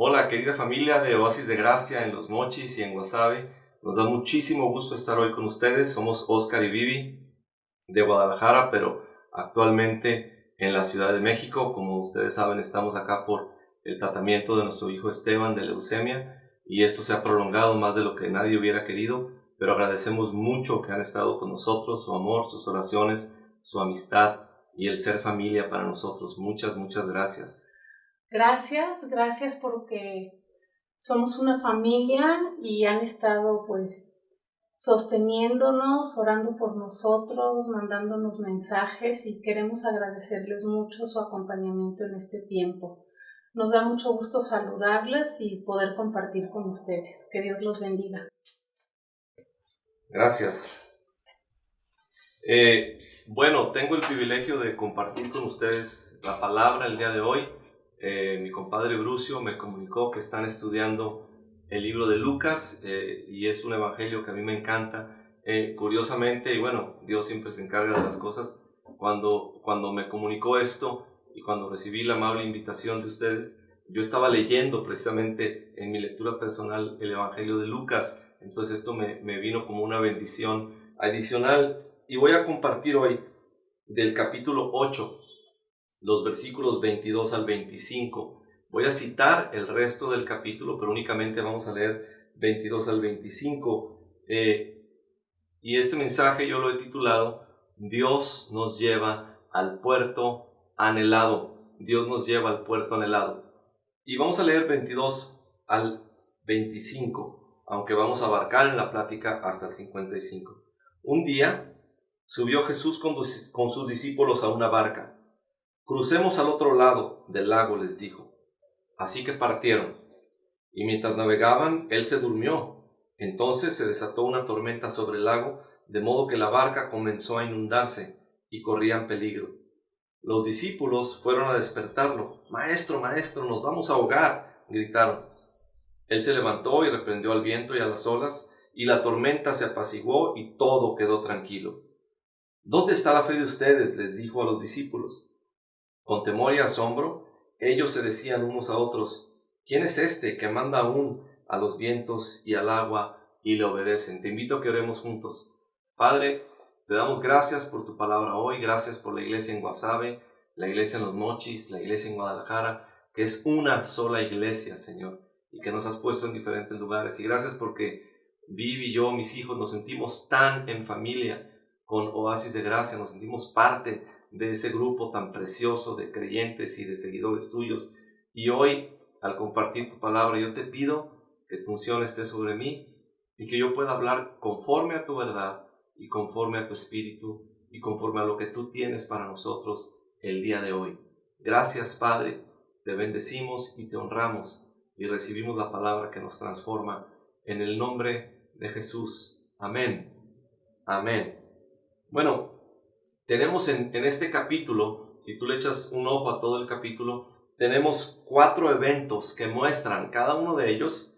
Hola, querida familia de Oasis de Gracia en Los Mochis y en Guasave. Nos da muchísimo gusto estar hoy con ustedes. Somos Oscar y Vivi de Guadalajara, pero actualmente en la Ciudad de México. Como ustedes saben, estamos acá por el tratamiento de nuestro hijo Esteban de leucemia y esto se ha prolongado más de lo que nadie hubiera querido, pero agradecemos mucho que han estado con nosotros, su amor, sus oraciones, su amistad y el ser familia para nosotros. Muchas gracias. Gracias porque somos una familia y han estado sosteniéndonos, orando por nosotros, mandándonos mensajes y queremos agradecerles mucho su acompañamiento en este tiempo. Nos da mucho gusto saludarles y poder compartir con ustedes. Que Dios los bendiga. Gracias. Bueno, tengo el privilegio de compartir con ustedes la palabra el día de hoy. Mi compadre Brucio me comunicó que están estudiando el libro de Lucas y es un evangelio que a mí me encanta. Curiosamente, y bueno, Dios siempre se encarga de las cosas, cuando me comunicó esto y cuando recibí la amable invitación de ustedes, yo estaba leyendo precisamente en mi lectura personal el evangelio de Lucas, entonces esto me vino como una bendición adicional y voy a compartir hoy del capítulo 8, los versículos 22 al 25. Voy a citar el resto del capítulo, pero únicamente vamos a leer 22 al 25. Y este mensaje yo lo he titulado Dios nos lleva al puerto anhelado. Dios nos lleva al puerto anhelado. Y vamos a leer 22 al 25, aunque vamos a abarcar en la plática hasta el 55. Un día subió Jesús con sus discípulos a una barca. Crucemos al otro lado del lago, les dijo. Así que partieron. Y mientras navegaban, él se durmió. Entonces se desató una tormenta sobre el lago, de modo que la barca comenzó a inundarse y corrían peligro. Los discípulos fueron a despertarlo. Maestro, maestro, nos vamos a ahogar, gritaron. Él se levantó y reprendió al viento y a las olas, y la tormenta se apaciguó y todo quedó tranquilo. ¿Dónde está la fe de ustedes?, les dijo a los discípulos. Con temor y asombro, ellos se decían unos a otros, ¿quién es este que manda aún a los vientos y al agua y le obedecen? Te invito a que oremos juntos. Padre, te damos gracias por tu palabra hoy, gracias por la iglesia en Guasave, la iglesia en Los Mochis, la iglesia en Guadalajara, que es una sola iglesia, Señor, y que nos has puesto en diferentes lugares. Y gracias porque Vivi y yo, mis hijos, nos sentimos tan en familia con Oasis de Gracia, nos sentimos parte de ese grupo tan precioso de creyentes y de seguidores tuyos. Y hoy, al compartir tu palabra, yo te pido que tu unción esté sobre mí y que yo pueda hablar conforme a tu verdad y conforme a tu espíritu y conforme a lo que tú tienes para nosotros el día de hoy. Gracias, Padre, te bendecimos y te honramos y recibimos la palabra que nos transforma en el nombre de Jesús. Amén. Amén. Bueno, tenemos en este capítulo, si tú le echas un ojo a todo el capítulo, tenemos 4 eventos que muestran, cada uno de ellos,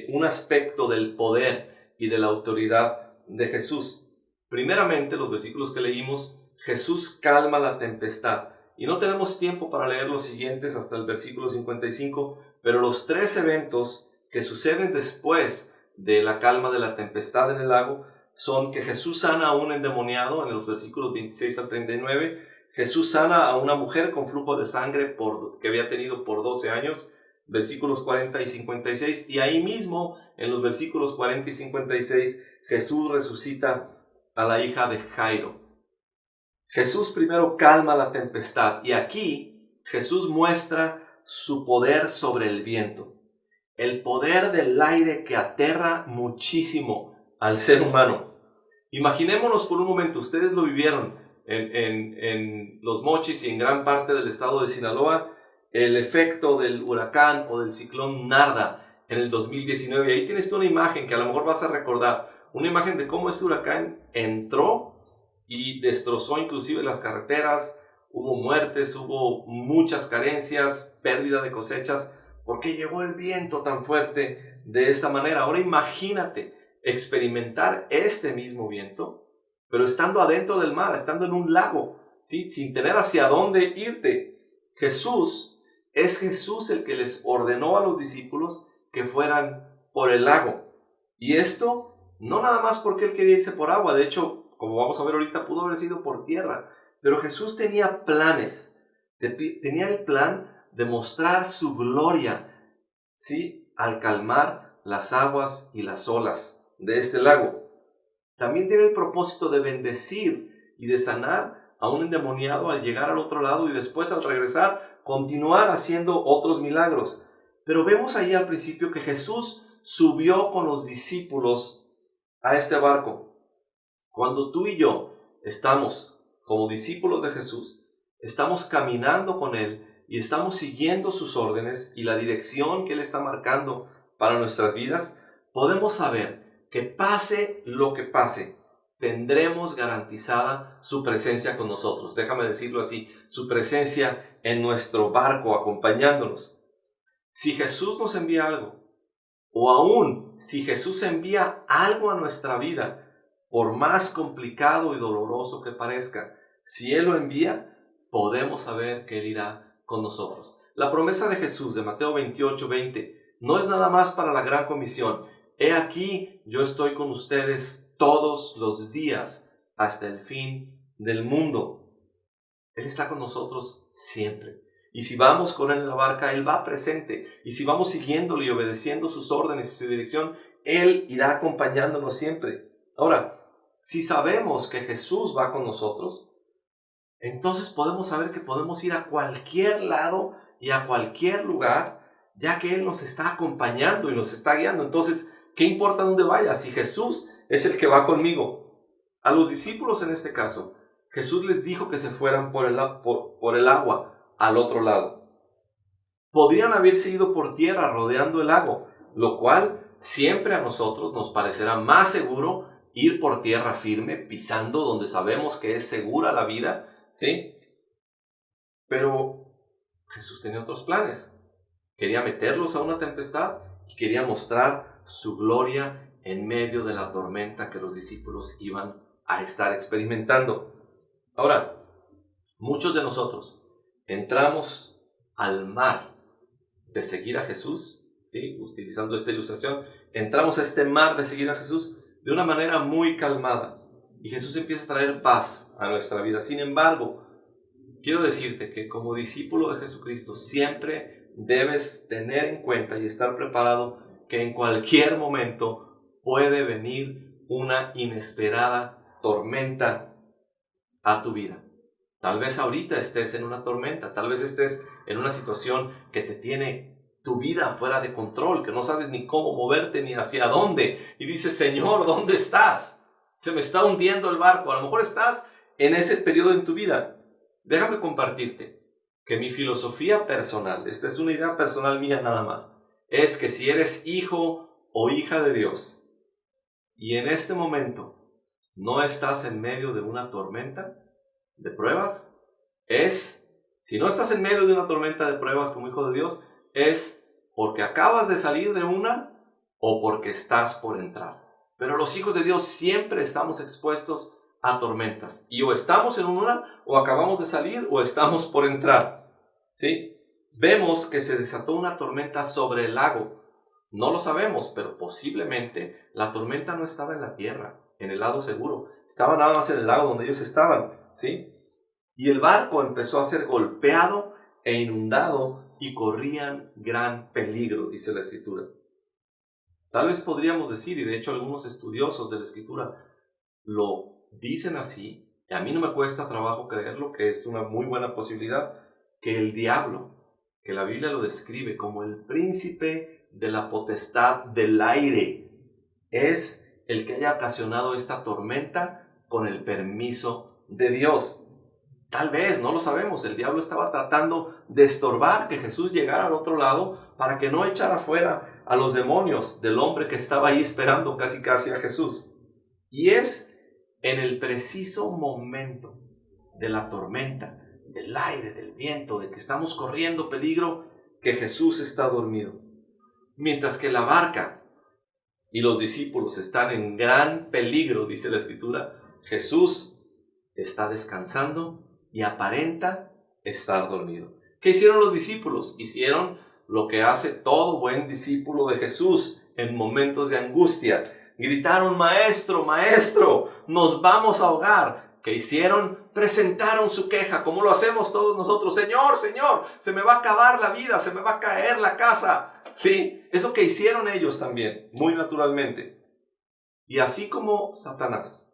un aspecto del poder y de la autoridad de Jesús. Primeramente, los versículos que leímos, Jesús calma la tempestad. Y no tenemos tiempo para leer los siguientes hasta el versículo 55, pero los 3 eventos que suceden después de la calma de la tempestad en el lago son que Jesús sana a un endemoniado en los versículos 26 al 39, Jesús sana a una mujer con flujo de sangre que había tenido por 12 años, versículos 40 y 56, y ahí mismo en los versículos 40 y 56 Jesús resucita a la hija de Jairo. Jesús primero calma la tempestad y aquí Jesús muestra su poder sobre el viento, el poder del aire que aterra muchísimo al ser humano. Imaginémonos por un momento, ustedes lo vivieron en Los Mochis y en gran parte del estado de Sinaloa, el efecto del huracán o del ciclón Narda en el 2019. Ahí tienes tú una imagen que a lo mejor vas a recordar, una imagen de cómo ese huracán entró y destrozó inclusive las carreteras, hubo muertes, hubo muchas carencias, pérdida de cosechas, porque llegó el viento tan fuerte de esta manera. Ahora imagínate experimentar este mismo viento, pero estando adentro del mar, estando en un lago, ¿sí? Sin tener hacia dónde irte. Jesús es Jesús el que les ordenó a los discípulos que fueran por el lago. Y esto no nada más porque Él quería irse por agua, de hecho, como vamos a ver ahorita, pudo haber sido por tierra. Pero Jesús tenía planes, tenía el plan de mostrar su gloria, ¿sí?, al calmar las aguas y las olas de este lago. También tiene el propósito de bendecir y de sanar a un endemoniado al llegar al otro lado y después al regresar continuar haciendo otros milagros. Pero vemos ahí al principio que Jesús subió con los discípulos a este barco. Cuando tú y yo estamos como discípulos de Jesús, estamos caminando con Él y estamos siguiendo sus órdenes y la dirección que Él está marcando para nuestras vidas, podemos saber que pase lo que pase, tendremos garantizada su presencia con nosotros. Déjame decirlo así, su presencia en nuestro barco acompañándonos. Si Jesús nos envía algo, o aún si Jesús envía algo a nuestra vida, por más complicado y doloroso que parezca, si Él lo envía, podemos saber que Él irá con nosotros. La promesa de Jesús de Mateo 28:20 no es nada más para la gran comisión. He aquí, yo estoy con ustedes todos los días hasta el fin del mundo. Él está con nosotros siempre. Y si vamos con Él en la barca, Él va presente. Y si vamos siguiéndolo y obedeciendo sus órdenes y su dirección, Él irá acompañándonos siempre. Ahora, si sabemos que Jesús va con nosotros, entonces podemos saber que podemos ir a cualquier lado y a cualquier lugar, ya que Él nos está acompañando y nos está guiando. Entonces, ¿qué importa dónde vaya si Jesús es el que va conmigo? A los discípulos en este caso, Jesús les dijo que se fueran por el agua al otro lado. Podrían haberse ido por tierra rodeando el lago, lo cual siempre a nosotros nos parecerá más seguro ir por tierra firme, pisando donde sabemos que es segura la vida, ¿sí? Pero Jesús tenía otros planes. Quería meterlos a una tempestad y quería mostrar su gloria en medio de la tormenta que los discípulos iban a estar experimentando. Ahora, muchos de nosotros entramos al mar de seguir a Jesús, ¿sí?, utilizando esta ilustración, entramos a este mar de seguir a Jesús de una manera muy calmada y Jesús empieza a traer paz a nuestra vida. Sin embargo, quiero decirte que como discípulo de Jesucristo siempre debes tener en cuenta y estar preparado que en cualquier momento puede venir una inesperada tormenta a tu vida. Tal vez ahorita estés en una tormenta, tal vez estés en una situación que te tiene tu vida fuera de control, que no sabes ni cómo moverte ni hacia dónde. Y dices, Señor, ¿dónde estás? Se me está hundiendo el barco. A lo mejor estás en ese periodo en tu vida. Déjame compartirte que mi filosofía personal, esta es una idea personal mía nada más, es que si eres hijo o hija de Dios y en este momento no estás en medio de una tormenta de pruebas, si no estás en medio de una tormenta de pruebas como hijo de Dios, es porque acabas de salir de una o porque estás por entrar. Pero los hijos de Dios siempre estamos expuestos a tormentas. Y o estamos en una, o acabamos de salir, o estamos por entrar. ¿Sí? Vemos que se desató una tormenta sobre el lago. No lo sabemos, pero posiblemente la tormenta no estaba en la tierra, en el lado seguro. Estaba nada más en el lago donde ellos estaban. ¿Sí? Y el barco empezó a ser golpeado e inundado y corrían gran peligro, dice la Escritura. Tal vez podríamos decir, y de hecho algunos estudiosos de la Escritura lo dicen así, y a mí no me cuesta trabajo creerlo, que es una muy buena posibilidad, que el diablo, que la Biblia lo describe como el príncipe de la potestad del aire, es el que haya ocasionado esta tormenta con el permiso de Dios. Tal vez, no lo sabemos, el diablo estaba tratando de estorbar que Jesús llegara al otro lado para que no echara fuera a los demonios del hombre que estaba ahí esperando casi a Jesús. Y es en el preciso momento de la tormenta, del aire, del viento, de que estamos corriendo peligro, que Jesús está dormido. Mientras que la barca y los discípulos están en gran peligro, dice la Escritura, Jesús está descansando y aparenta estar dormido. ¿Qué hicieron los discípulos? Hicieron lo que hace todo buen discípulo de Jesús en momentos de angustia. Gritaron: Maestro, Maestro, nos vamos a ahogar. ¿Qué hicieron? Presentaron su queja, como lo hacemos todos nosotros. Señor, Señor, se me va a acabar la vida, se me va a caer la casa. Sí, es lo que hicieron ellos también, muy naturalmente. Y así como Satanás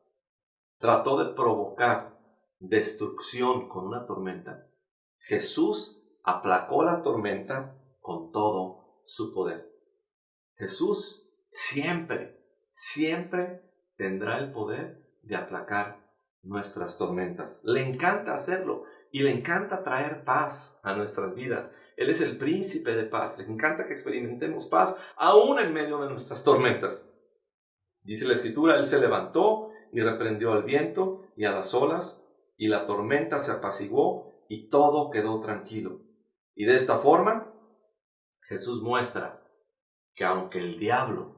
trató de provocar destrucción con una tormenta, Jesús aplacó la tormenta con todo su poder. Jesús siempre tendrá el poder de aplacar nuestras tormentas. Le encanta hacerlo y le encanta traer paz a nuestras vidas. Él es el príncipe de paz. Le encanta que experimentemos paz aún en medio de nuestras tormentas. Dice la Escritura: Él se levantó y reprendió al viento y a las olas, y la tormenta se apaciguó y todo quedó tranquilo. Y de esta forma, Jesús muestra que aunque el diablo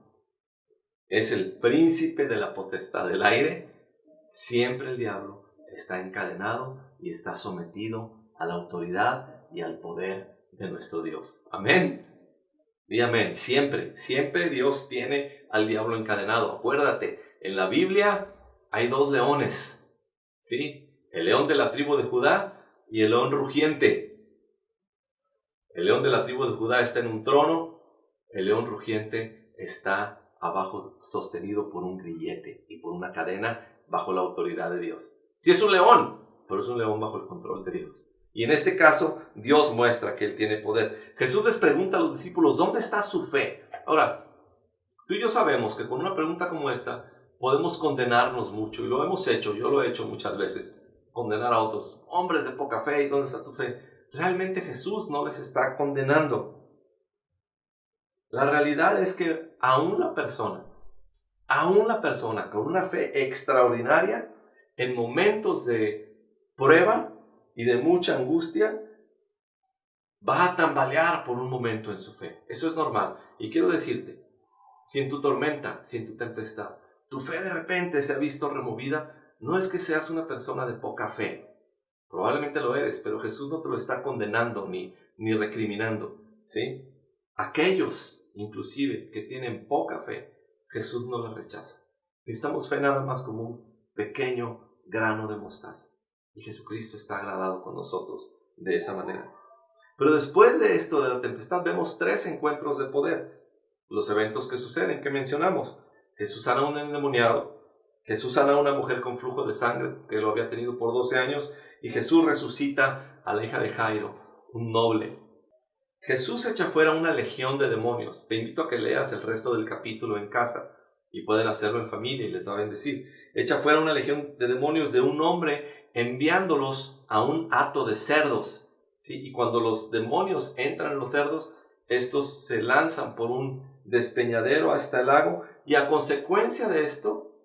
es el príncipe de la potestad del aire, siempre el diablo está encadenado y está sometido a la autoridad y al poder de nuestro Dios. Amén. Y amén. Siempre Dios tiene al diablo encadenado. Acuérdate, en la Biblia hay dos leones, ¿sí? El león de la tribu de Judá y el león rugiente. El león de la tribu de Judá está en un trono, el león rugiente está abajo, sostenido por un grillete y por una cadena, bajo la autoridad de Dios. Sí es un león, pero es un león bajo el control de Dios. Y en este caso, Dios muestra que Él tiene poder. Jesús les pregunta a los discípulos: ¿dónde está su fe? Ahora, tú y yo sabemos que con una pregunta como esta podemos condenarnos mucho, y lo hemos hecho, yo lo he hecho muchas veces, condenar a otros hombres de poca fe. ¿Y dónde está tu fe? Realmente Jesús no les está condenando. La realidad es que aún la persona con una fe extraordinaria, en momentos de prueba y de mucha angustia, va a tambalear por un momento en su fe. Eso es normal. Y quiero decirte, si en tu tormenta, si en tu tempestad, tu fe de repente se ha visto removida, no es que seas una persona de poca fe. Probablemente lo eres, pero Jesús no te lo está condenando ni recriminando, ¿sí? Aquellos, inclusive, que tienen poca fe, Jesús no la rechaza. Necesitamos fe nada más como un pequeño grano de mostaza. Y Jesucristo está agradado con nosotros de esa manera. Pero después de esto, de la tempestad, vemos tres encuentros de poder. Los eventos que suceden, que mencionamos. Jesús sana a un endemoniado. Jesús sana a una mujer con flujo de sangre que lo había tenido por 12 años. Y Jesús resucita a la hija de Jairo, un noble. Jesús echa fuera una legión de demonios. Te invito a que leas el resto del capítulo en casa, y pueden hacerlo en familia y les va a bendecir. Echa fuera una legión de demonios de un hombre, enviándolos a un hato de cerdos, ¿sí? Y cuando los demonios entran en los cerdos, estos se lanzan por un despeñadero hasta el lago, y a consecuencia de esto,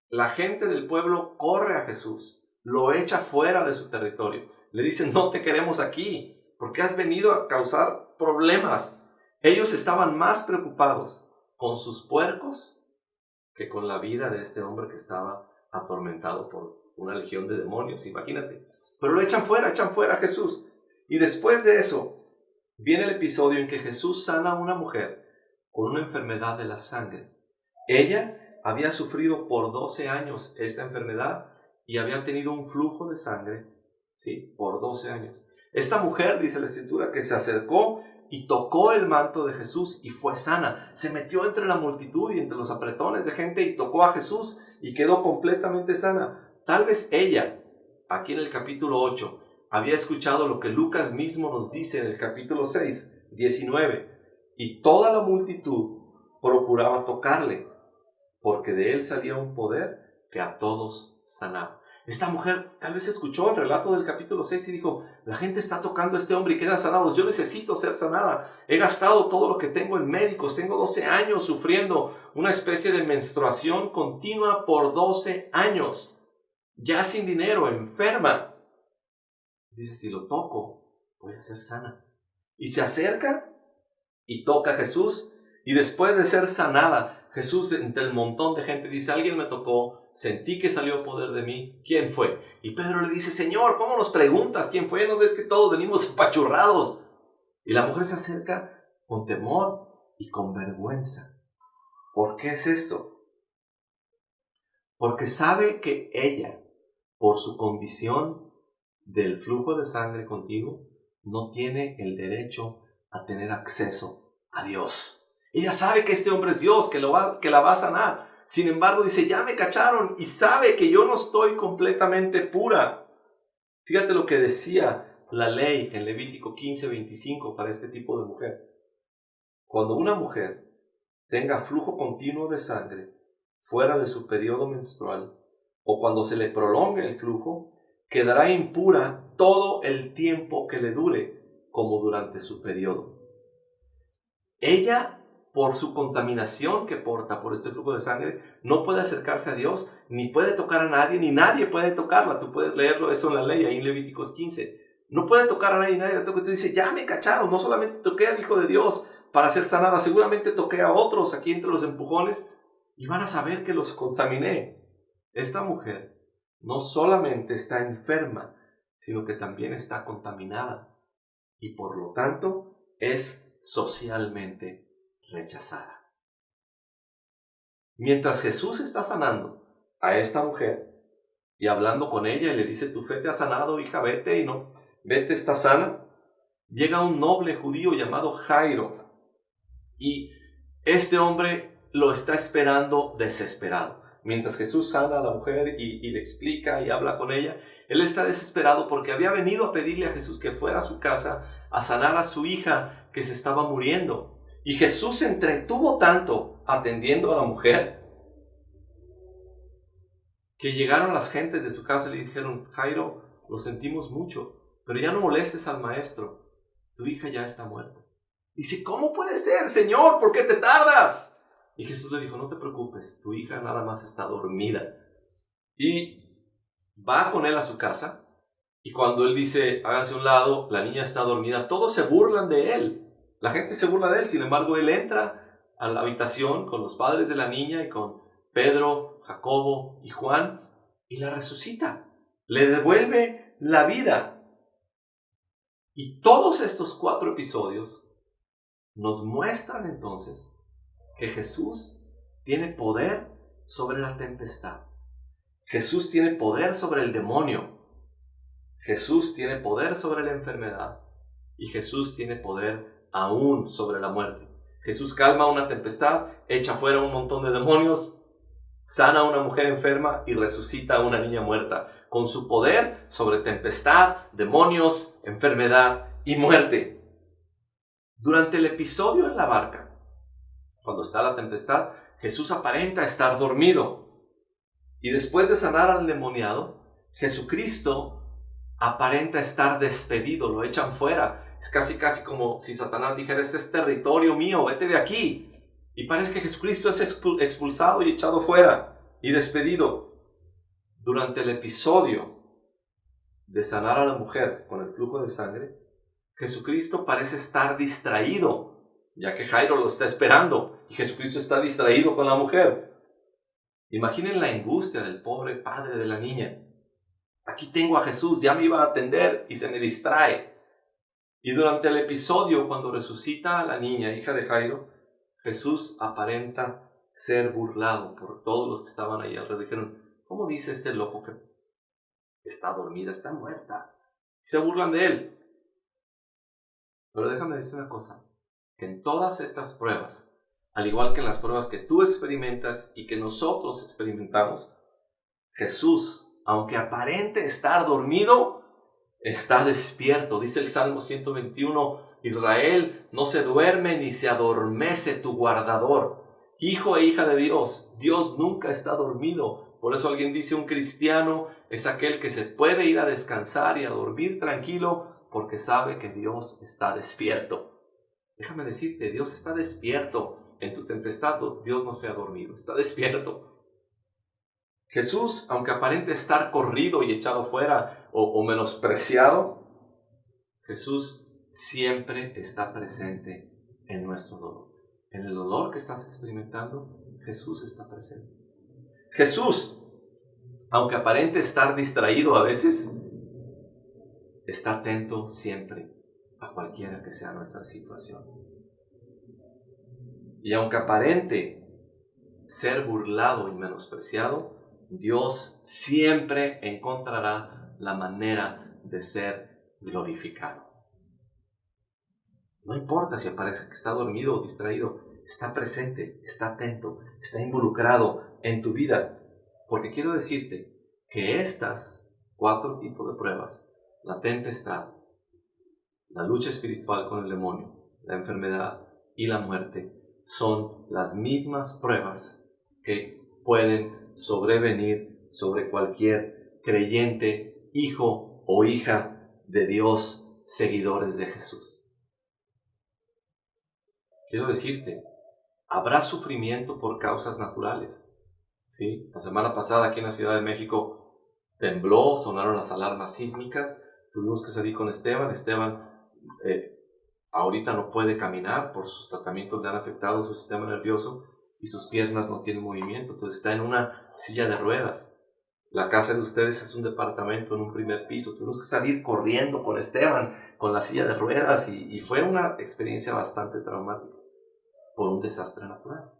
la gente del pueblo corre a Jesús, lo echa fuera de su territorio. Le dicen: no te queremos aquí, porque has venido a causar problemas. Ellos estaban más preocupados con sus puercos que con la vida de este hombre que estaba atormentado por una legión de demonios, imagínate. Pero lo echan fuera a Jesús. Y después de eso, viene el episodio en que Jesús sana a una mujer con una enfermedad de la sangre. Ella había sufrido por 12 años esta enfermedad y había tenido un flujo de sangre, ¿sí? Por 12 años. Esta mujer, dice la Escritura, que se acercó y tocó el manto de Jesús y fue sana. Se metió entre la multitud y entre los apretones de gente y tocó a Jesús y quedó completamente sana. Tal vez ella, aquí en el capítulo 8, había escuchado lo que Lucas mismo nos dice en el capítulo 6, 19. Y toda la multitud procuraba tocarle, porque de él salía un poder que a todos sanaba. Esta mujer tal vez escuchó el relato del capítulo 6 y dijo: la gente está tocando a este hombre y quedan sanados, yo necesito ser sanada. He gastado todo lo que tengo en médicos, tengo 12 años sufriendo una especie de menstruación continua por 12 años, ya sin dinero, enferma. Dice: si lo toco, voy a ser sana. Y se acerca y toca a Jesús, y después de ser sanada, Jesús, entre el montón de gente, dice, alguien me tocó, sentí que salió poder de mí. ¿Quién fue? Y Pedro le dice, Señor, ¿cómo nos preguntas quién fue? ¿No ves que todos venimos apachurrados? Y la mujer se acerca con temor y con vergüenza. ¿Por qué es esto? Porque sabe que ella, por su condición del flujo de sangre continuo, no tiene el derecho a tener acceso a Dios. Ella sabe que este hombre es Dios, que la va a sanar. Sin embargo, dice, ya me cacharon, y sabe que yo no estoy completamente pura. Fíjate lo que decía la ley en Levítico 15:25 para este tipo de mujer. Cuando una mujer tenga flujo continuo de sangre fuera de su periodo menstrual, o cuando se le prolongue el flujo, quedará impura todo el tiempo que le dure, como durante su periodo. Ella, por su contaminación que porta por este flujo de sangre, no puede acercarse a Dios, ni puede tocar a nadie, ni nadie puede tocarla. Tú puedes leerlo eso en la ley, ahí en Levíticos 15. No puede tocar a nadie, nadie la toca. Tú dices, ya me cacharon, no solamente toqué al Hijo de Dios para ser sanada, seguramente toqué a otros aquí entre los empujones, y van a saber que los contaminé. Esta mujer no solamente está enferma, sino que también está contaminada, y por lo tanto es socialmente rechazada. Mientras Jesús está sanando a esta mujer y hablando con ella y le dice, tu fe te ha sanado, hija, vete, y no, vete, está sana, llega un noble judío llamado Jairo, y este hombre lo está esperando desesperado. Mientras Jesús sana a la mujer y le explica y habla con ella, él está desesperado porque había venido a pedirle a Jesús que fuera a su casa a sanar a su hija que se estaba muriendo. Y Jesús se entretuvo tanto atendiendo a la mujer que llegaron las gentes de su casa y le dijeron, Jairo, lo sentimos mucho, pero ya no molestes al maestro, tu hija ya está muerta. Dice, ¿cómo puede ser, Señor? ¿Por qué te tardas? Y Jesús le dijo, no te preocupes, tu hija nada más está dormida. Y va con él a su casa, y cuando él dice, háganse a un lado, la niña está dormida, todos se burlan de él. La gente se burla de él, sin embargo, él entra a la habitación con los padres de la niña y con Pedro, Jacobo y Juan, y la resucita, le devuelve la vida. Y todos estos 4 episodios nos muestran entonces que Jesús tiene poder sobre la tempestad. Jesús tiene poder sobre el demonio. Jesús tiene poder sobre la enfermedad. Y Jesús tiene poder aún sobre la muerte. Jesús calma una tempestad, echa fuera un montón de demonios, sana a una mujer enferma y resucita a una niña muerta, con su poder sobre tempestad, demonios, enfermedad y muerte. Durante el episodio en la barca, cuando está la tempestad, Jesús aparenta estar dormido. Y después de sanar al endemoniado, Jesucristo aparenta estar despedido, lo echan fuera. Es casi como si Satanás dijera, este es territorio mío, vete de aquí. Y parece que Jesucristo es expulsado y echado fuera y despedido. Durante el episodio de sanar a la mujer con el flujo de sangre, Jesucristo parece estar distraído, ya que Jairo lo está esperando y Jesucristo está distraído con la mujer. Imaginen la angustia del pobre padre de la niña. Aquí tengo a Jesús, ya me iba a atender y se me distrae. Y durante el episodio, cuando resucita a la niña, hija de Jairo, Jesús aparenta ser burlado por todos los que estaban ahí alrededor. Dijeron, ¿cómo dice este loco que está dormida, está muerta? Y se burlan de él. Pero déjame decir una cosa, que en todas estas pruebas, al igual que en las pruebas que tú experimentas y que nosotros experimentamos, Jesús, aunque aparente estar dormido, está despierto. Dice el Salmo 121, Israel no se duerme ni se adormece tu guardador. Hijo e hija de Dios, Dios nunca está dormido. Por eso alguien dice, un cristiano es aquel que se puede ir a descansar y a dormir tranquilo porque sabe que Dios está despierto. Déjame decirte, Dios está despierto. En tu tempestad, Dios no se ha dormido, está despierto. Jesús, aunque aparente estar corrido y echado fuera o menospreciado, Jesús siempre está presente en nuestro dolor, en el dolor que estás experimentando, Jesús está presente. Jesús, aunque aparente estar distraído a veces, está atento siempre a cualquiera que sea nuestra situación. Y aunque aparente ser burlado y menospreciado, Dios siempre encontrará la manera de ser glorificado. No importa si aparece que está dormido o distraído, está presente, está atento, está involucrado en tu vida. Porque quiero decirte que estas 4 tipos de pruebas, la tempestad, la lucha espiritual con el demonio, la enfermedad y la muerte, son las mismas pruebas que pueden sobrevenir sobre cualquier creyente, hijo o hija de Dios, seguidores de Jesús. Quiero decirte, habrá sufrimiento por causas naturales. ¿Sí? La semana pasada aquí en la Ciudad de México tembló, sonaron las alarmas sísmicas, tuvimos que salir con Esteban. Ahorita no puede caminar por sus tratamientos, le han afectado su sistema nervioso y sus piernas no tienen movimiento, entonces está en una silla de ruedas. La casa de ustedes es un departamento en un primer piso, tuvimos que salir corriendo con Esteban con la silla de ruedas y fue una experiencia bastante traumática por un desastre natural,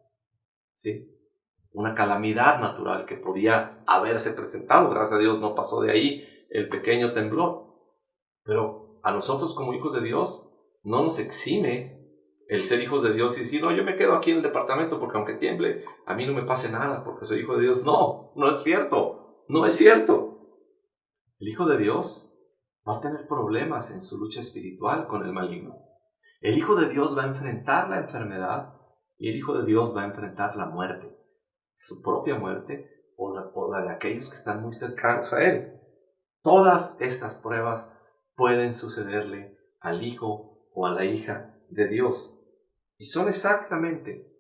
¿sí? Una calamidad natural que podía haberse presentado. Gracias a Dios no pasó de ahí el pequeño temblor, pero a nosotros como hijos de Dios no nos exime el ser hijos de Dios y decir, no, yo me quedo aquí en el departamento porque aunque tiemble, a mí no me pase nada porque soy hijo de Dios. No, no es cierto, no es cierto. El hijo de Dios va a tener problemas en su lucha espiritual con el maligno. El hijo de Dios va a enfrentar la enfermedad y el hijo de Dios va a enfrentar la muerte, su propia muerte o la de aquellos que están muy cercanos a él. Todas estas pruebas pueden sucederle al hijo o a la hija de Dios. Y son exactamente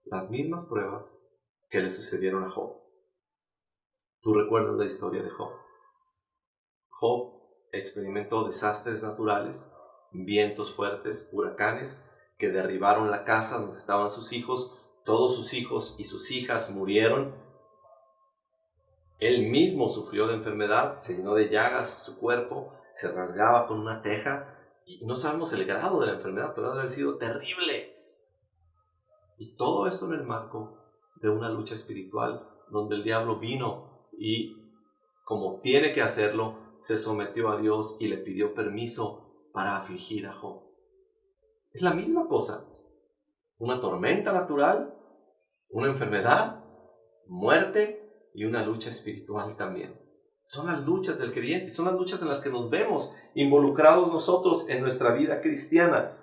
las mismas pruebas que le sucedieron a Job. Tú recuerdas la historia de Job. Job experimentó desastres naturales, vientos fuertes, huracanes, que derribaron la casa donde estaban sus hijos. Todos sus hijos y sus hijas murieron. Él mismo sufrió de enfermedad, se llenó de llagas su cuerpo, se rasgaba con una teja. Y no sabemos el grado de la enfermedad, pero debe haber sido terrible. Y todo esto en el marco de una lucha espiritual, donde el diablo vino y, como tiene que hacerlo, se sometió a Dios y le pidió permiso para afligir a Job. Es la misma cosa. Una tormenta natural, una enfermedad, muerte y una lucha espiritual también. Son las luchas del creyente, son las luchas en las que nos vemos involucrados nosotros en nuestra vida cristiana.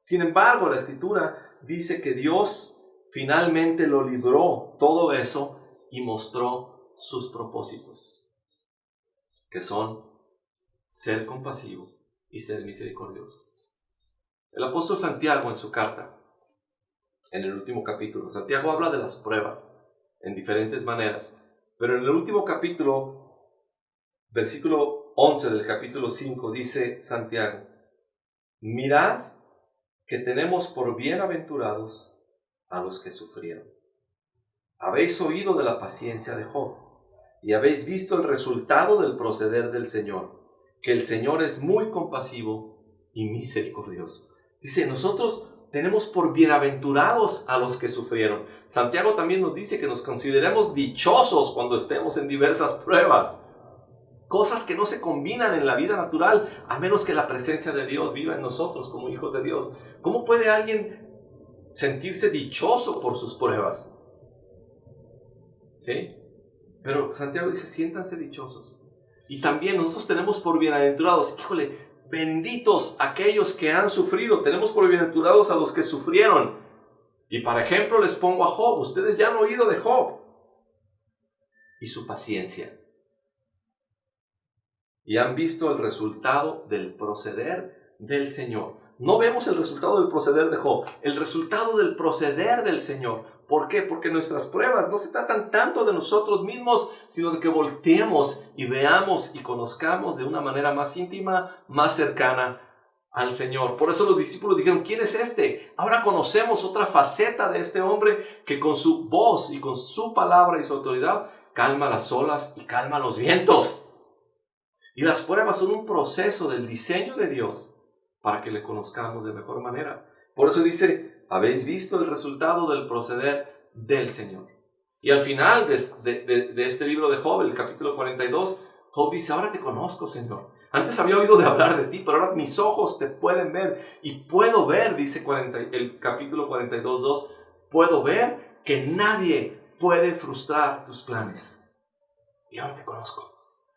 Sin embargo, la Escritura dice que Dios finalmente lo libró todo eso y mostró sus propósitos, que son ser compasivo y ser misericordioso. El apóstol Santiago en su carta, en el último capítulo, Santiago habla de las pruebas en diferentes maneras, pero en el último capítulo, versículo 11 del capítulo 5, dice Santiago: mirad que tenemos por bienaventurados a los que sufrieron. Habéis oído de la paciencia de Job y habéis visto el resultado del proceder del Señor, que el Señor es muy compasivo y misericordioso. Dice, nosotros tenemos por bienaventurados a los que sufrieron. Santiago también nos dice que nos consideremos dichosos cuando estemos en diversas pruebas. Cosas que no se combinan en la vida natural, a menos que la presencia de Dios viva en nosotros como hijos de Dios. ¿Cómo puede alguien sentirse dichoso por sus pruebas? ¿Sí? Pero Santiago dice, siéntanse dichosos. Y también nosotros tenemos por bienaventurados, híjole, benditos aquellos que han sufrido. Tenemos por bienaventurados a los que sufrieron. Y para ejemplo les pongo a Job. Ustedes ya han oído de Job y su paciencia. Y han visto el resultado del proceder del Señor. No vemos el resultado del proceder de Job, el resultado del proceder del Señor. ¿Por qué? Porque nuestras pruebas no se tratan tanto de nosotros mismos, sino de que volteemos y veamos y conozcamos de una manera más íntima, más cercana al Señor. Por eso los discípulos dijeron, ¿quién es este? Ahora conocemos otra faceta de este hombre que con su voz y con su palabra y su autoridad calma las olas y calma los vientos. Y las pruebas son un proceso del diseño de Dios para que le conozcamos de mejor manera. Por eso dice, habéis visto el resultado del proceder del Señor. Y al final de este libro de Job, el capítulo 42, Job dice, ahora te conozco, Señor. Antes había oído de hablar de ti, pero ahora mis ojos te pueden ver. Y puedo ver, dice el capítulo 42:2, puedo ver que nadie puede frustrar tus planes. Y ahora te conozco.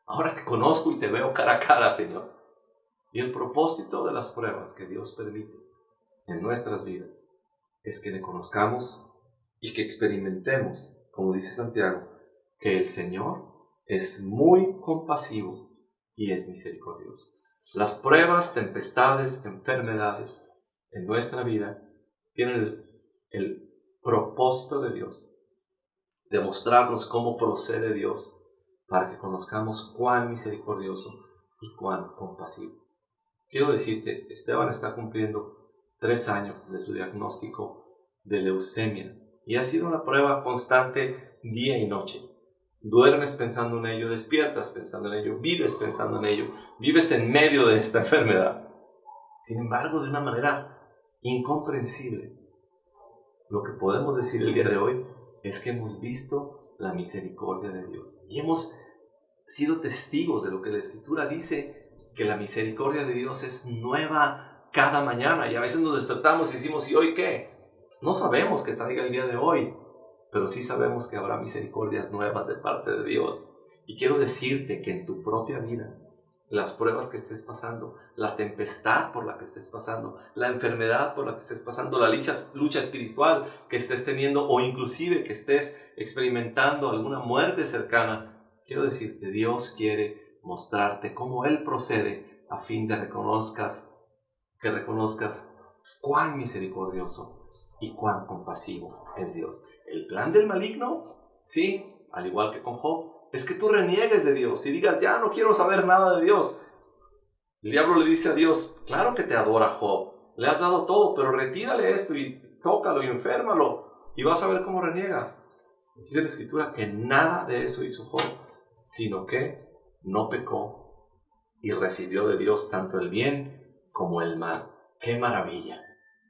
Ahora te conozco y te veo cara a cara, Señor. Y el propósito de las pruebas que Dios permite en nuestras vidas es que le conozcamos y que experimentemos, como dice Santiago, que el Señor es muy compasivo y es misericordioso. Las pruebas, tempestades, enfermedades en nuestra vida tienen el propósito de Dios de mostrarnos cómo procede Dios para que conozcamos cuán misericordioso y cuán compasivo. Quiero decirte, Esteban está cumpliendo 3 años de su diagnóstico de leucemia y ha sido una prueba constante día y noche. Duermes pensando en ello, despiertas pensando en ello, vives pensando en ello, vives en medio de esta enfermedad. Sin embargo, de una manera incomprensible, lo que podemos decir el día de hoy es que hemos visto la misericordia de Dios y hemos sido testigos de lo que la Escritura dice, que la misericordia de Dios es nueva cada mañana. Y a veces nos despertamos y decimos, ¿y hoy qué? No sabemos qué traiga el día de hoy, pero sí sabemos que habrá misericordias nuevas de parte de Dios. Y quiero decirte que en tu propia vida, las pruebas que estés pasando, la tempestad por la que estés pasando, la enfermedad por la que estés pasando, la lucha espiritual que estés teniendo o inclusive que estés experimentando alguna muerte cercana, quiero decirte, Dios quiere mostrarte cómo Él procede a fin de que reconozcas cuán misericordioso y cuán compasivo es Dios. El plan del maligno, sí, al igual que con Job, es que tú reniegues de Dios y digas, ya no quiero saber nada de Dios. El diablo le dice a Dios, claro que te adora Job, le has dado todo, pero retírale esto y tócalo y enférmalo y vas a ver cómo reniega. Dice la Escritura que nada de eso hizo Job, sino que no pecó y recibió de Dios tanto el bien como el mal. ¡Qué maravilla!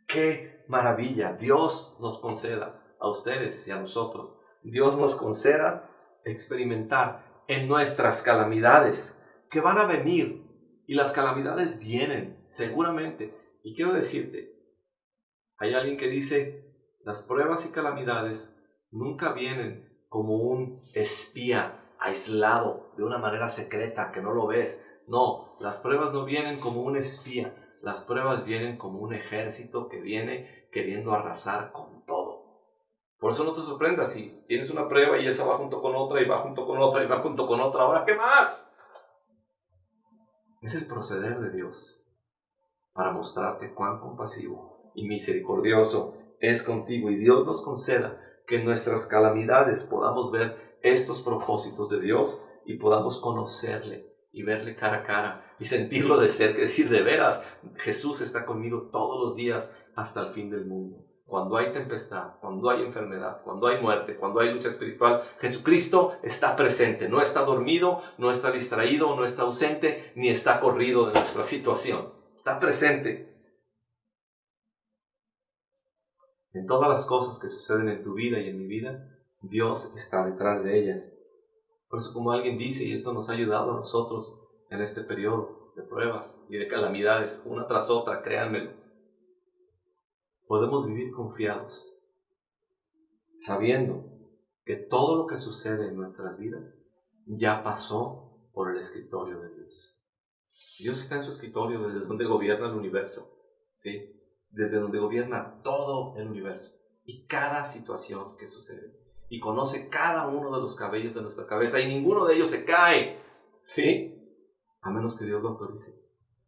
¡Qué maravilla! Dios nos conceda a ustedes y a nosotros, Dios nos conceda experimentar en nuestras calamidades que van a venir, y las calamidades vienen seguramente. Y quiero decirte, hay alguien que dice, las pruebas y calamidades nunca vienen como un espía aislado de una manera secreta que no lo ves. No, las pruebas no vienen como un espía, las pruebas vienen como un ejército que viene queriendo arrasar con todo. Por eso no te sorprendas si tienes una prueba y esa va junto con otra y va junto con otra y va junto con otra. ¿Ahora qué más? Es el proceder de Dios para mostrarte cuán compasivo y misericordioso es contigo. Y Dios nos conceda que en nuestras calamidades podamos ver estos propósitos de Dios y podamos conocerle y verle cara a cara y sentirlo de cerca, decir de veras, Jesús está conmigo todos los días hasta el fin del mundo. Cuando hay tempestad, cuando hay enfermedad, cuando hay muerte, cuando hay lucha espiritual, Jesucristo está presente, no está dormido, no está distraído, no está ausente, ni está corrido de nuestra situación. Está presente en todas las cosas que suceden en tu vida y en mi vida. Dios está detrás de ellas. Por eso, como alguien dice, y esto nos ha ayudado a nosotros en este periodo de pruebas y de calamidades, una tras otra, créanmelo, podemos vivir confiados, sabiendo que todo lo que sucede en nuestras vidas ya pasó por el escritorio de Dios. Dios está en su escritorio desde donde gobierna el universo, ¿sí? Desde donde gobierna todo el universo y cada situación que sucede. Y conoce cada uno de los cabellos de nuestra cabeza y ninguno de ellos se cae, ¿sí? A menos que Dios lo autorice.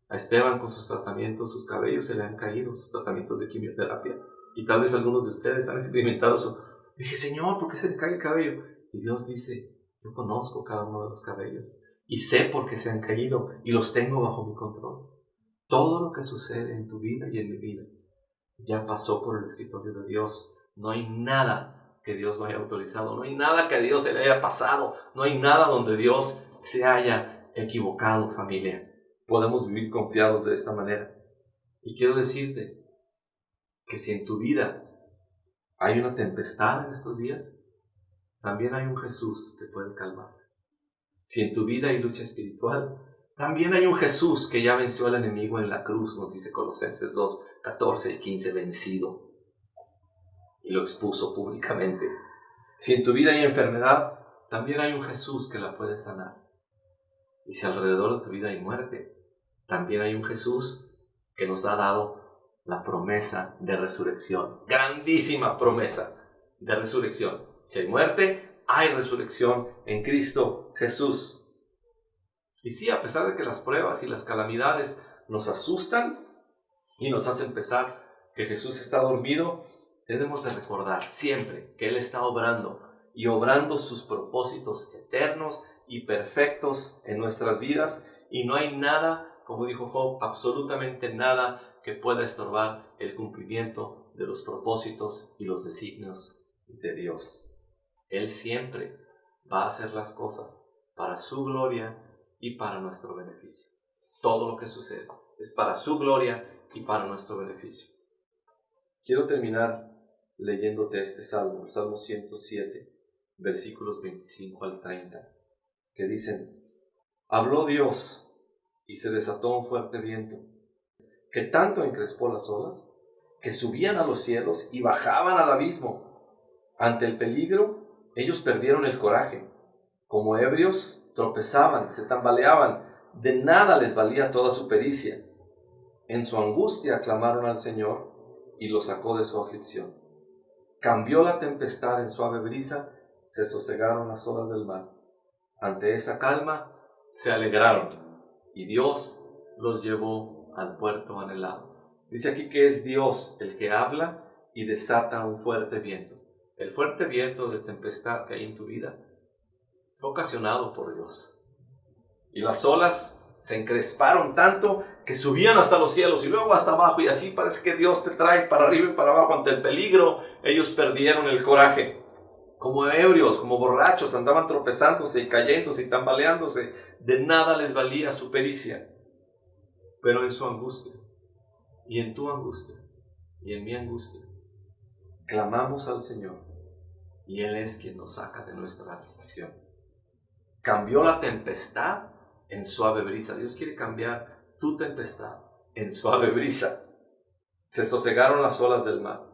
A Esteban con sus tratamientos, sus cabellos se le han caído, sus tratamientos de quimioterapia. Y tal vez algunos de ustedes han experimentado eso. Dije, Señor, ¿por qué se le cae el cabello? Y Dios dice, yo conozco cada uno de los cabellos y sé por qué se han caído y los tengo bajo mi control. Todo lo que sucede en tu vida y en mi vida ya pasó por el escritorio de Dios. No hay nada que Dios no haya autorizado, no hay nada que a Dios se le haya pasado, no hay nada donde Dios se haya equivocado, familia. Podemos vivir confiados de esta manera. Y quiero decirte que si en tu vida hay una tempestad en estos días, también hay un Jesús que puede calmar. Si en tu vida hay lucha espiritual, también hay un Jesús que ya venció al enemigo en la cruz, nos dice Colosenses 2, 14 y 15, vencido. Y lo expuso públicamente. Si en tu vida hay enfermedad, también hay un Jesús que la puede sanar. Y si alrededor de tu vida hay muerte, también hay un Jesús que nos ha dado la promesa de resurrección. Grandísima promesa de resurrección. Si hay muerte, hay resurrección en Cristo Jesús. Y sí, a pesar de que las pruebas y las calamidades nos asustan y nos hacen pensar que Jesús está dormido, debemos de recordar siempre que Él está obrando y obrando sus propósitos eternos y perfectos en nuestras vidas, y no hay nada, como dijo Job, absolutamente nada que pueda estorbar el cumplimiento de los propósitos y los designios de Dios. Él siempre va a hacer las cosas para su gloria y para nuestro beneficio. Todo lo que sucede es para su gloria y para nuestro beneficio. Quiero terminar leyéndote este salmo, el Salmo 107, versículos 25 al 30, que dicen: Habló Dios y se desató un fuerte viento, que tanto encrespó las olas, que subían a los cielos y bajaban al abismo. Ante el peligro, ellos perdieron el coraje. Como ebrios, tropezaban, se tambaleaban, de nada les valía toda su pericia. En su angustia clamaron al Señor y los sacó de su aflicción. Cambió la tempestad en suave brisa, se sosegaron las olas del mar. Ante esa calma se alegraron y Dios los llevó al puerto anhelado. Dice aquí que es Dios el que habla y desata un fuerte viento. El fuerte viento de tempestad que hay en tu vida fue ocasionado por Dios. Y las olas se encresparon tanto que subían hasta los cielos y luego hasta abajo, y así parece que Dios te trae para arriba y para abajo. Ante el peligro, ellos perdieron el coraje. Como ebrios, como borrachos, andaban tropezándose y cayéndose y tambaleándose. De nada les valía su pericia. Pero en su angustia, y en tu angustia, y en mi angustia, clamamos al Señor, y Él es quien nos saca de nuestra aflicción. Cambió la tempestad en suave brisa. Dios quiere cambiar tu tempestad en suave brisa. Se sosegaron las olas del mar.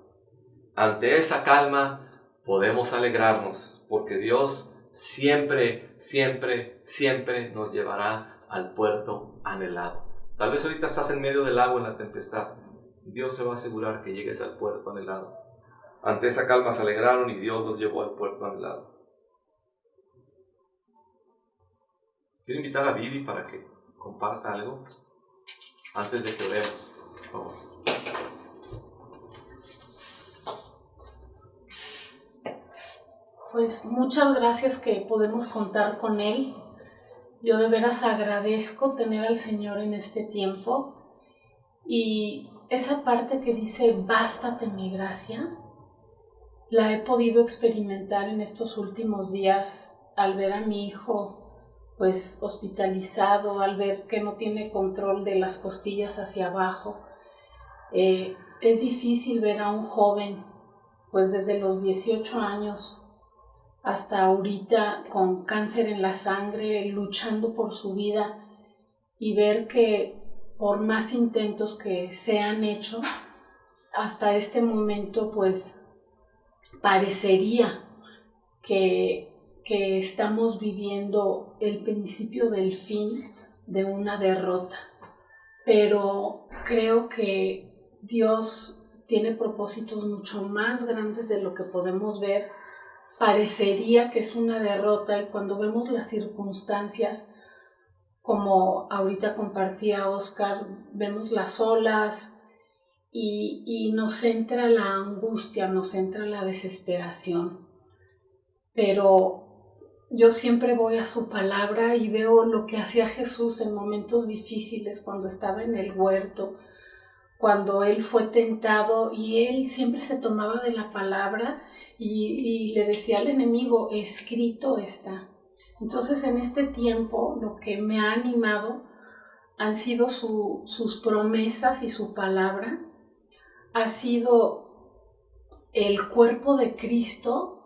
Ante esa calma podemos alegrarnos, porque Dios siempre, siempre, siempre nos llevará al puerto anhelado. Tal vez ahorita estás en medio del agua en la tempestad. Dios se va a asegurar que llegues al puerto anhelado. Ante esa calma se alegraron y Dios los llevó al puerto anhelado. Quiero invitar a Vivi para que comparta algo antes de que oremos, por favor. Pues muchas gracias que podemos contar con Él. Yo de veras agradezco tener al Señor en este tiempo. Y esa parte que dice, bástate mi gracia, la he podido experimentar en estos últimos días al ver a mi hijo pues hospitalizado, al ver que no tiene control de las costillas hacia abajo. Es difícil ver a un joven pues desde los 18 años hasta ahorita con cáncer en la sangre, luchando por su vida, y ver que por más intentos que se han hecho, hasta este momento pues parecería que estamos viviendo el principio del fin de una derrota. Pero creo que Dios tiene propósitos mucho más grandes de lo que podemos ver. Parecería que es una derrota, y cuando vemos las circunstancias, como ahorita compartía Oscar, vemos las olas y nos entra la angustia, nos entra la desesperación. Pero yo siempre voy a su palabra y veo lo que hacía Jesús en momentos difíciles, cuando estaba en el huerto, cuando él fue tentado, y él siempre se tomaba de la palabra y le decía al enemigo, escrito está. Entonces, en este tiempo, lo que me ha animado han sido sus promesas y su palabra. Ha sido el cuerpo de Cristo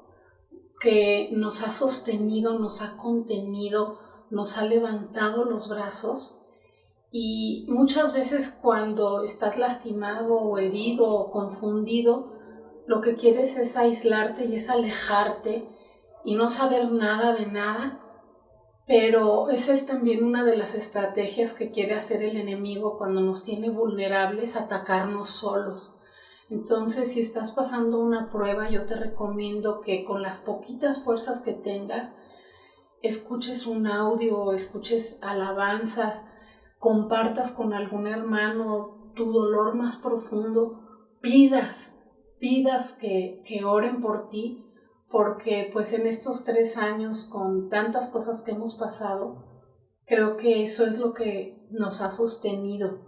que nos ha sostenido, nos ha contenido, nos ha levantado los brazos. Y muchas veces cuando estás lastimado o herido o confundido, lo que quieres es aislarte y es alejarte y no saber nada de nada. Pero esa es también una de las estrategias que quiere hacer el enemigo cuando nos tiene vulnerables, atacarnos solos. Entonces, si estás pasando una prueba, yo te recomiendo que con las poquitas fuerzas que tengas, escuches un audio, escuches alabanzas, compartas con algún hermano tu dolor más profundo, pidas que oren por ti, porque pues en estos 3 años, con tantas cosas que hemos pasado, creo que eso es lo que nos ha sostenido,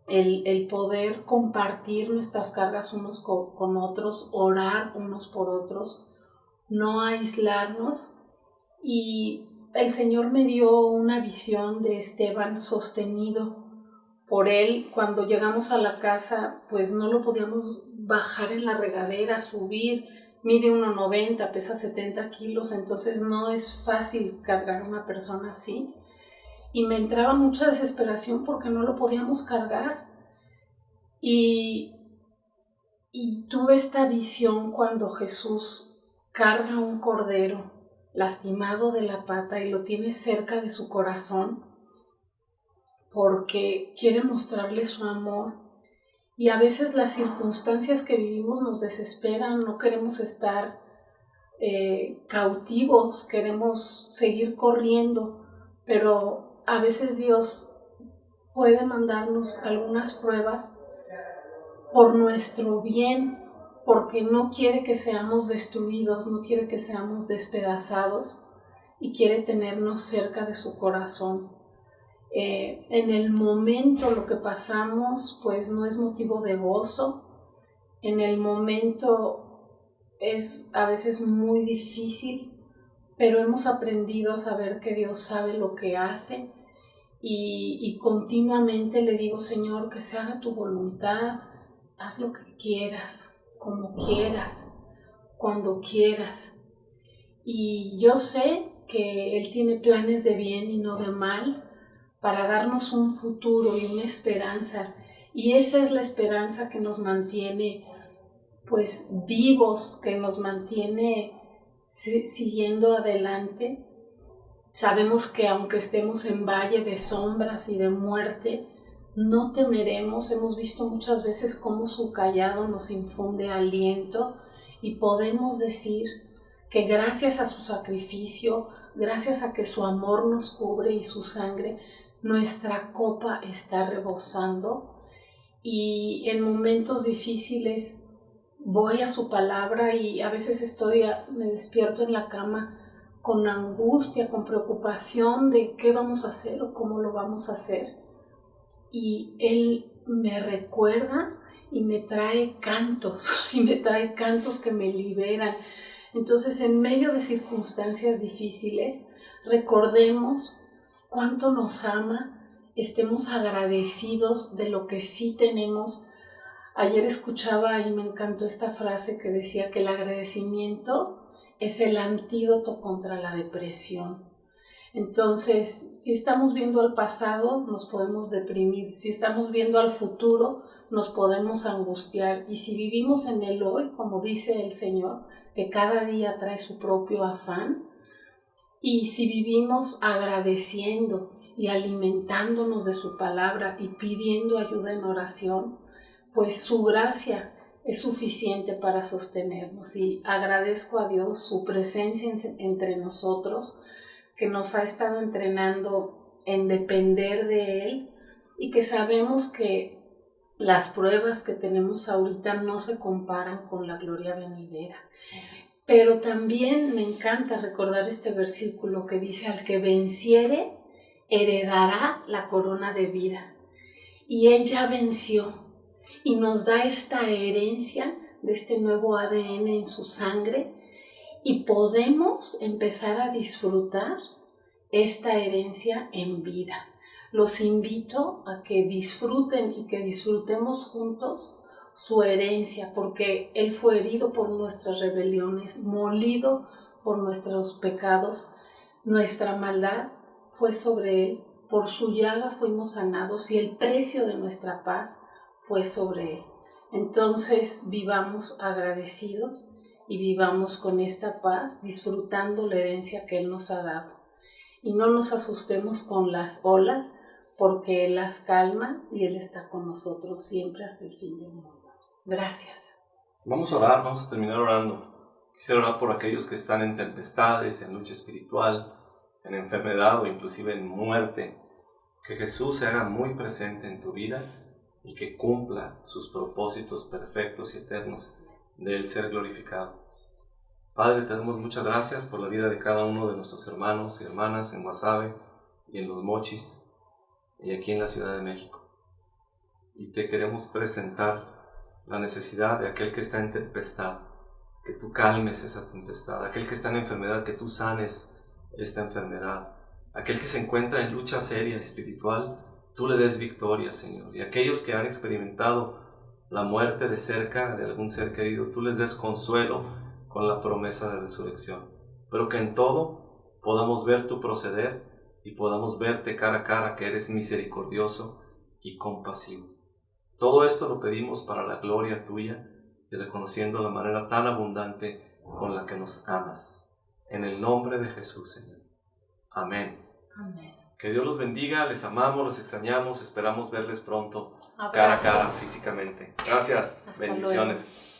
el poder compartir nuestras cargas unos con otros, orar unos por otros, no aislarnos. Y el Señor me dio una visión de Esteban sostenido por él. Cuando llegamos a la casa, pues no lo podíamos bajar en la regadera, subir. Mide 1,90, pesa 70 kilos, entonces no es fácil cargar a una persona así. Y me entraba mucha desesperación porque no lo podíamos cargar. Y tuve esta visión cuando Jesús carga un cordero lastimado de la pata y lo tiene cerca de su corazón porque quiere mostrarle su amor. Y a veces las circunstancias que vivimos nos desesperan, no queremos estar cautivos, queremos seguir corriendo, pero a veces Dios puede mandarnos algunas pruebas por nuestro bien, porque no quiere que seamos destruidos, no quiere que seamos despedazados y quiere tenernos cerca de su corazón. En el momento lo que pasamos pues no es motivo de gozo, en el momento es a veces muy difícil, pero hemos aprendido a saber que Dios sabe lo que hace y continuamente le digo, Señor, que se haga tu voluntad, haz lo que quieras, como quieras, cuando quieras. Y yo sé que Él tiene planes de bien y no de mal para darnos un futuro y una esperanza. Y esa es la esperanza que nos mantiene pues vivos, que nos mantiene siguiendo adelante. Sabemos que aunque estemos en valle de sombras y de muerte, no temeremos. Hemos visto muchas veces cómo su cayado nos infunde aliento y podemos decir que gracias a su sacrificio, gracias a que su amor nos cubre y su sangre, nuestra copa está rebosando. Y en momentos difíciles voy a su palabra y a veces me despierto en la cama con angustia, con preocupación de qué vamos a hacer o cómo lo vamos a hacer. Y Él me recuerda y me trae cantos que me liberan. Entonces, en medio de circunstancias difíciles, recordemos cuánto nos ama, estemos agradecidos de lo que sí tenemos. Ayer escuchaba y me encantó esta frase que decía que el agradecimiento es el antídoto contra la depresión. Entonces, si estamos viendo al pasado, nos podemos deprimir. Si estamos viendo al futuro, nos podemos angustiar. Y si vivimos en el hoy, como dice el Señor, que cada día trae su propio afán, y si vivimos agradeciendo y alimentándonos de su palabra y pidiendo ayuda en oración, pues su gracia es suficiente para sostenernos. Y agradezco a Dios su presencia entre nosotros, que nos ha estado entrenando en depender de Él y que sabemos que las pruebas que tenemos ahorita no se comparan con la gloria venidera. Pero también me encanta recordar este versículo que dice: al que venciere, heredará la corona de vida. Y Él ya venció y nos da esta herencia de este nuevo ADN en su sangre, y podemos empezar a disfrutar esta herencia en vida. Los invito a que disfruten y que disfrutemos juntos su herencia, porque Él fue herido por nuestras rebeliones, molido por nuestros pecados, nuestra maldad fue sobre Él, por su llaga fuimos sanados y el precio de nuestra paz fue sobre Él. Entonces vivamos agradecidos y vivamos con esta paz, disfrutando la herencia que Él nos ha dado. Y no nos asustemos con las olas, porque Él las calma y Él está con nosotros siempre hasta el fin del mundo. Gracias. Vamos a orar, vamos a terminar orando. Quisiera orar por aquellos que están en tempestades, en lucha espiritual, en enfermedad o inclusive en muerte. Que Jesús se haga muy presente en tu vida y que cumpla sus propósitos perfectos y eternos de Él ser glorificado. Padre, te damos muchas gracias por la vida de cada uno de nuestros hermanos y hermanas en Guasave y en Los Mochis y aquí en la Ciudad de México. Y te queremos presentar la necesidad de aquel que está en tempestad, que tú calmes esa tempestad, aquel que está en enfermedad, que tú sanes esta enfermedad, aquel que se encuentra en lucha seria espiritual, tú le des victoria, Señor, y aquellos que han experimentado la muerte de cerca de algún ser querido, tú les des consuelo con la promesa de resurrección, pero que en todo podamos ver tu proceder y podamos verte cara a cara, que eres misericordioso y compasivo. Todo esto lo pedimos para la gloria tuya y reconociendo la manera tan abundante con la que nos amas. En el nombre de Jesús, Señor. Amén. Amén. Que Dios los bendiga, les amamos, los extrañamos, esperamos verles pronto, Abrazos. cara a cara, físicamente. Gracias, Hasta bendiciones. luego.